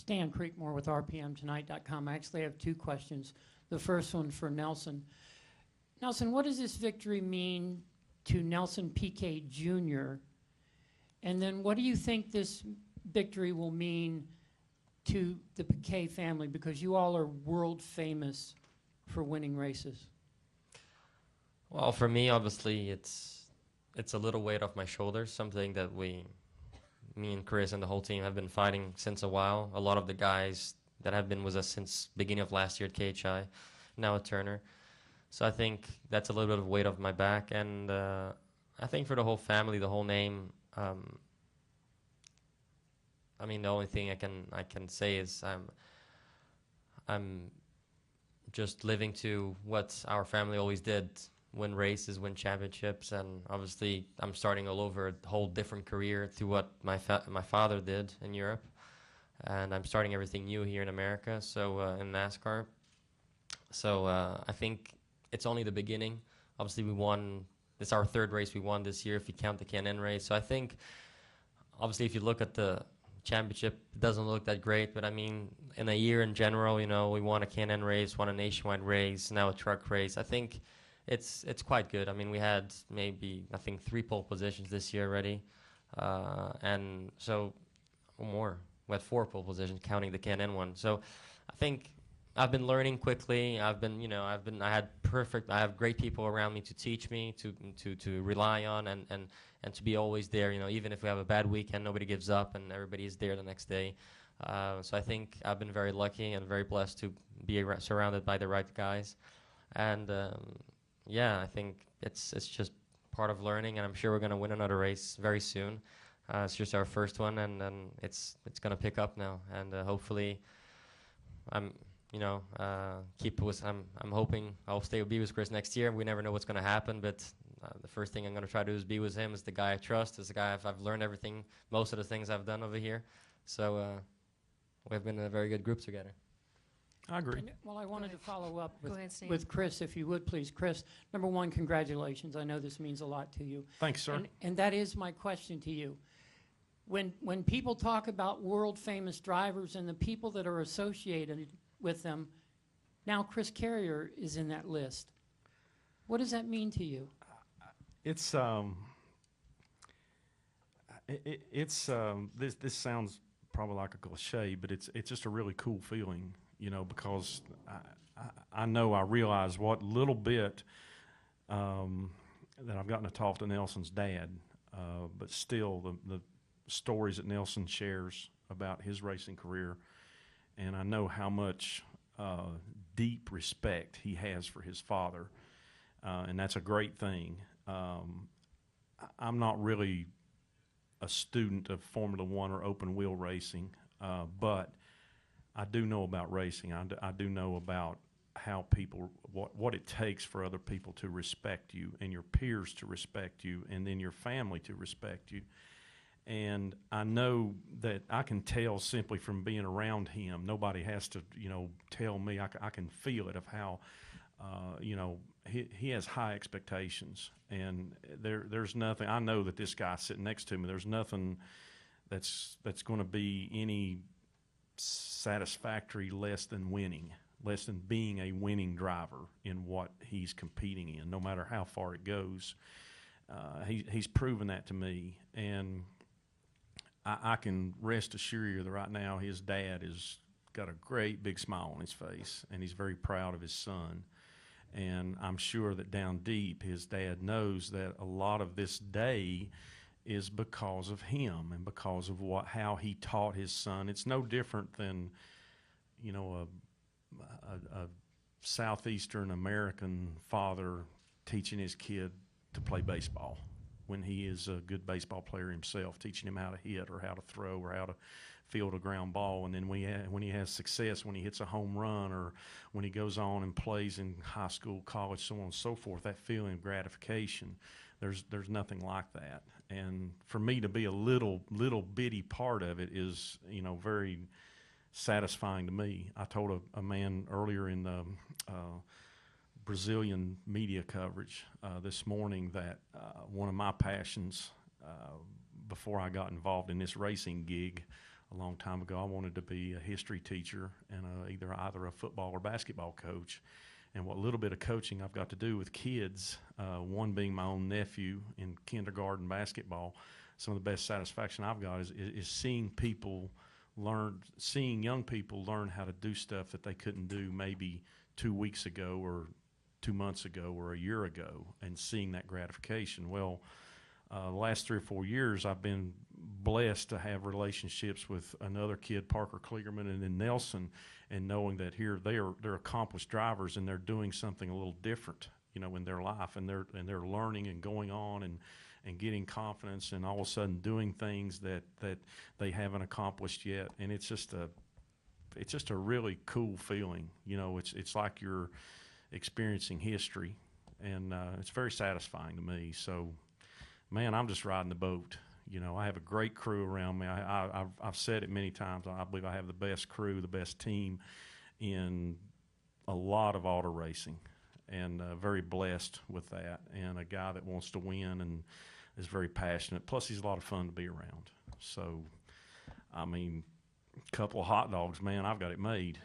Stan Creekmore with RPMTonight.com. I actually have two questions. The first one for Nelson. Nelson, what does this victory mean to Nelson Piquet Jr.? And then what do you think this victory will mean to the Piquet family? Because you all are world famous for winning races. Well, for me, obviously, it's a little weight off my shoulders, something that me and Chris and the whole team have been fighting since a while. A lot of the guys that have been with us since beginning of last year at KHI, now at Turner. So I think that's a little bit of weight off my back, and I think for the whole family, the whole name. I mean, the only thing I can say is I'm just living to what our family always did: win races, win championships, and obviously I'm starting all over a whole different career to what my father did in Europe, and I'm starting everything new here in America. So in NASCAR. So I think it's only the beginning. Obviously, we won. It's our third race we won this year if you count the K&N race. So I think, obviously, if you look at the championship, it doesn't look that great. But I mean, in a year in general, you know, we won a K&N race, won a nationwide race, now a truck race. I think it's quite good. I mean, we had maybe, I think, 3 pole positions this year already, and so more. We had 4 pole positions, counting the K&N one. So I think I've been learning quickly. I have great people around me to teach me, to rely on, and to be always there. You know, even if we have a bad weekend, nobody gives up, and everybody is there the next day. So I think I've been very lucky and very blessed to be surrounded by the right guys, and yeah, I think it's just part of learning, and I'm sure we're going to win another race very soon. It's just our first one, and then it's going to pick up now, and hopefully, I'm hoping I'll be with Chris next year. We never know what's going to happen, but the first thing I'm going to try to do is be with him. Is the guy I trust. Is the guy I've learned everything, most of the things I've done over here. So we've been a very good group together. I agree. Well, I wanted to follow up with Chris, if you would, please. Chris, number one, congratulations. I know this means a lot to you. Thanks, sir. And that is my question to you. When people talk about world-famous drivers and the people that are associated with them, now Chris Carrier is in that list. What does that mean to you? It's this sounds probably like a cliche, but it's just a really cool feeling, you know, because I realize what little bit that I've gotten to talk to Nelson's dad, but still the stories that Nelson shares about his racing career, and I know how much deep respect he has for his father, and that's a great thing. I'm not really a student of Formula One or open wheel racing, but I do know about racing. I do know about how people, what it takes for other people to respect you, and your peers to respect you, and then your family to respect you. And I know that I can tell simply from being around him. Nobody has to, you know, tell me. I can feel it of how, you know, he has high expectations. And there's nothing. I know that this guy sitting next to me, there's nothing that's going to be any satisfactory less than winning, less than being a winning driver in what he's competing in, no matter how far it goes. He's proven that to me, and I can rest assure you that right now his dad has got a great big smile on his face, and he's very proud of his son. And I'm sure that down deep his dad knows that a lot of this day is because of him and because of how he taught his son. It's no different than, you know, a Southeastern American father teaching his kid to play baseball when he is a good baseball player himself, teaching him how to hit or how to throw or how to field a ground ball. And then when he has success, when he hits a home run or when he goes on and plays in high school, college, so on and so forth, that feeling of gratification, there's nothing like that. And for me to be a little bitty part of it is, you know, very satisfying to me. I told a man earlier in the Brazilian media coverage this morning that one of my passions before I got involved in this racing gig a long time ago. I wanted to be a history teacher and either a football or basketball coach. And what little bit of coaching I've got to do with kids, one being my own nephew in kindergarten basketball, some of the best satisfaction I've got is seeing young people learn how to do stuff that they couldn't do maybe 2 weeks ago or 2 months ago or a year ago, and seeing that gratification. Well, the last 3 or 4 years, I've been blessed to have relationships with another kid, Parker Kligerman, and then Nelson, and knowing that here they're accomplished drivers and they're doing something a little different, in their life, and they're learning and going on and getting confidence, and all of a sudden doing things that they haven't accomplished yet, and it's just a really cool feeling. It's like you're experiencing history, and it's very satisfying to me. So, man, I'm just riding the boat. I have a great crew around me. I've said it many times. I believe I have the best crew, the best team in a lot of auto racing, and very blessed with that. And a guy that wants to win and is very passionate. Plus, he's a lot of fun to be around. So, I mean, a couple of hot dogs, man, I've got it made,